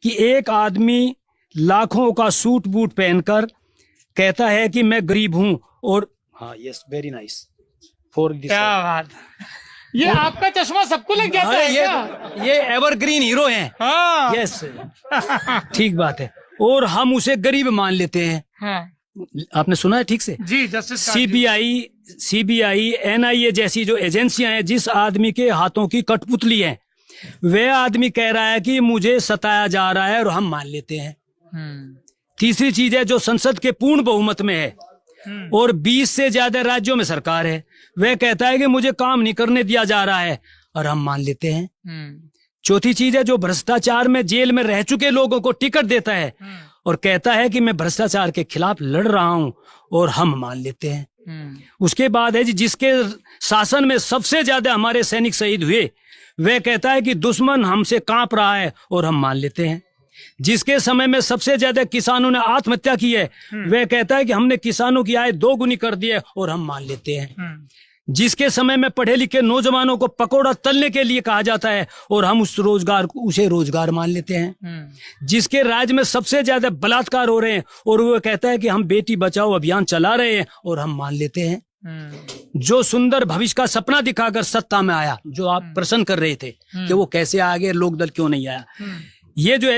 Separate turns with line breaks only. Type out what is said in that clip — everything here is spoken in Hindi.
कि एक आदमी लाखों का सूट बूट पहनकर कहता है कि मैं गरीब हूं और हाँ yes very nice for this.
क्या बात, ये आपका चश्मा सबको लग जाता है क्या?
ये एवरग्रीन हीरो हैं।
हाँ
यस ठीक बात है। और हम उसे गरीब मान लेते हैं।
हाँ
आपने सुना है ठीक से?
जी, जस्टिस
सीबीआई एनआईए जैसी जो एजेंसियां हैं, जिस आदमी के हाथों की कठपुतली है, वह आदमी कह रहा है कि मुझे सताया जा रहा है और हम मान लेते हैं। तीसरी चीज है जो संसद के पूर्ण बहुमत में है और 20 से ज्यादा राज्यों में सरकार है, वह कहता है कि मुझे काम नहीं करने दिया जा रहा है और हम मान लेते हैं। चौथी चीज है जो भ्रष्टाचार में जेल में रह चुके लोगों को टिकट देता है और कहता है कि मैं भ्रष्टाचार के खिलाफ लड़ रहा हूं और हम मान लेते हैं। उसके बाद है जी जिसके शासन में सबसे ज्यादा हमारे सैनिक शहीद हुए, वह कहता है कि दुश्मन हमसे कांप रहा है और हम मान लेते हैं। जिसके समय में सबसे ज्यादा किसानों ने आत्महत्या की है, वह कहता है कि हमने किसानों की आय 2 गुनी कर दी है और हम मान लेते हैं। जिसके समय में पढ़े लिखे नौजवानों को पकौड़ा तलने के लिए कहा जाता है और हम उसे रोजगार मान लेते हैं। जिसके राज्य में सबसे ज्यादा बलात्कार हो रहे हैं और वो कहता है कि हम बेटी बचाओ अभियान चला रहे हैं और हम मान लेते हैं। जो सुंदर भविष्य का सपना दिखाकर सत्ता में आया, जो आप प्रश्न कर रहे थे कि वो कैसे आ गए, लोकदल क्यों नहीं आया, ये जो